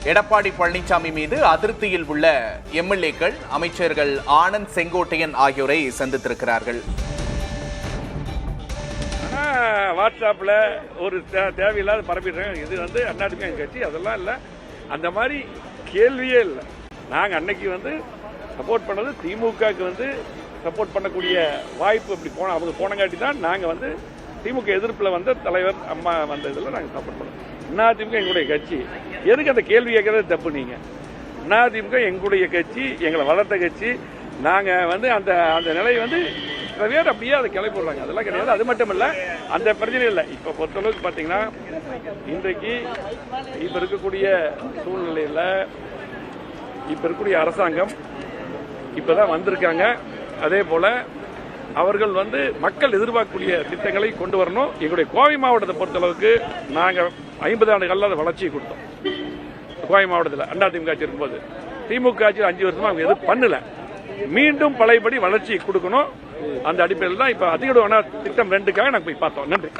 எடப்பாடி பழனிசாமி மீது அதிருப்தியில் உள்ள எம்எல்ஏக்கள், அமைச்சர்கள் ஆனந்த், செங்கோட்டையன் ஆகியோரை சந்தித்திருக்கிறார்கள். வாட்ஸ்அப்ல ஒரு தேவையில்லாத பரப்பிடுறாங்க. இது அதிமுக கட்சி அதெல்லாம் இல்லை, அந்த மாதிரி கேள்வியே இல்லை. நாங்கள் அன்னைக்கு சப்போர்ட் பண்ணது திமுகவுக்கு சப்போர்ட் பண்ணக்கூடிய வாய்ப்பு அப்படி அவங்க போனங்காட்டி தான் நாங்கள் திமுக எதிர்ப்பில் தலைவர் அம்மா வந்ததில் நாங்கள் சப்போர்ட் பண்ணோம். அதிமுக எங்களுடைய கட்சி. எதுக்கு அந்த கேள்வி கேட்கறது தப்பு? நீங்கள் அதிமுக எங்களுடைய கட்சி, எங்களை வளர்த்த கட்சி. நாங்கள் அந்த அந்த நிலை பேர் அப்படியே அதை கிளப்பி போடுறாங்க. அதெல்லாம் கிடையாது. அது மட்டும் இல்லை, அந்த பிரச்சனை இல்லை. இப்போ பொறுத்தளவுக்கு பார்த்தீங்கன்னா இன்றைக்கு இப்போ இருக்கக்கூடிய சூழ்நிலையில் இப்போ இருக்கக்கூடிய அரசாங்கம் இப்போதான் வந்திருக்காங்க. அதே போல அவர்கள் மக்கள் எதிர்பார்க்கக்கூடிய திட்டங்களை கொண்டு வரணும். எங்களுடைய கோவை மாவட்டத்தை பொறுத்தளவுக்கு நாங்கள் 50 ஆண்டு கால வளர்ச்சியை கொடுத்தோம். கோவை மாவட்டத்தில் அதிமுக ஆட்சி இருக்கும்போது திமுக ஆட்சி 5 வருஷமா அவங்க எதுவும் பண்ணல. மீண்டும் பழையபடி வளர்ச்சியை கொடுக்கணும். அந்த அடிப்படையில் தான் இப்ப அதிக திட்டம் 2க்காக நாங்கள் போய் பார்த்தோம். நன்றி.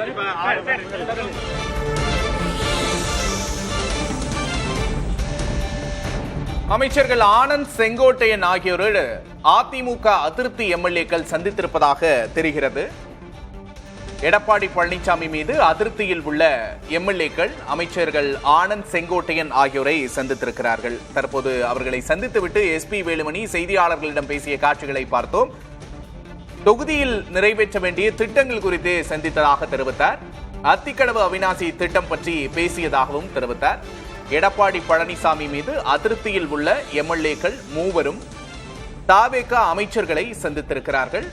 அமைச்சர்கள் ஆனந்த், செங்கோட்டையன் ஆகியோரோடு அதிமுக அதிருப்தி எம்எல்ஏக்கள் சந்தித்திருப்பதாக தெரிகிறது. எடப்பாடி பழனிசாமி மீது அதிருப்தியில் உள்ள எம்எல்ஏக்கள், அமைச்சர்கள் ஆனந்த், செங்கோட்டையன் ஆகியோரை சந்தித்திருக்கிறார்கள். தற்போது அவர்களை சந்தித்துவிட்டு எஸ்பி வேலுமணி செய்தியாளர்களிடம் பேசிய காட்சிகளை பார்த்தோம். தொகுதியில் நிறைவேற்ற வேண்டிய திட்டங்கள் குறித்து சந்தித்ததாக தெரிவித்தார். அத்திக்கடவு அவிநாசி திட்டம் பற்றி பேசியதாகவும் தெரிவித்தார். எடப்பாடி பழனிசாமி மீது அதிருப்தியில் உள்ள எம்எல்ஏக்கள் 3 தாவேக அமைச்சர்களை சந்தித்திருக்கிறார்கள்.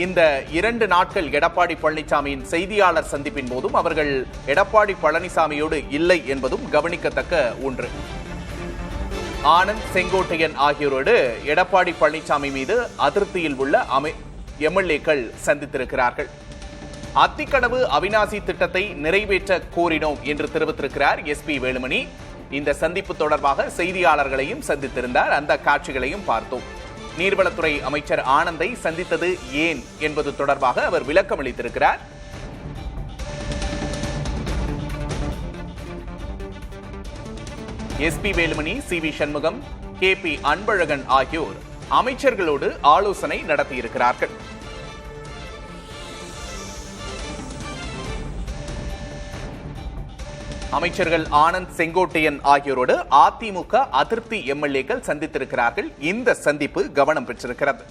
இந்த 2 நாட்கள் எடப்பாடி பழனிசாமியின் செய்தியாளர் சந்திப்பின் போதும் அவர்கள் எடப்பாடி பழனிசாமியோடு இல்லை என்பதும் கவனிக்கத்தக்க ஒன்று. ஆனந்த், செங்கோட்டையன் ஆகியோரோடு எடப்பாடி பழனிசாமி மீது அதிருப்தியில் உள்ள எம்எல்ஏக்கள் சந்தித்திருக்கிறார்கள். அத்திக்கடவு அவிநாசி திட்டத்தை நிறைவேற்ற கோரினோம் என்று தெரிவித்திருக்கிறார் எஸ்பி வேலுமணி. இந்த சந்திப்பு தொடர்பாக செய்தியாளர்களையும் சந்தித்திருந்தார். அந்த காட்சிகளையும் பார்த்தோம். நீர்வளத்துறை அமைச்சர் ஆனந்தை சந்தித்தது ஏன் என்பது தொடர்பாக அவர் விளக்கம் அளித்திருக்கிறார். SP Velumani, CV. Shanmugam, KP. Anbazhagan ஆகியோர் அமைச்சர்களோடு ஆலோசனை நடத்தியிருக்கிறார்கள். அமைச்சர்கள் ஆனந்த், செங்கோட்டையன் ஆகியோரோடு அதிமுக அதிருப்தி எம்எல்ஏக்கள் சந்தித்திருக்கிறார்கள். இந்த சந்திப்பு கவனம் பெற்றிருக்கிறது.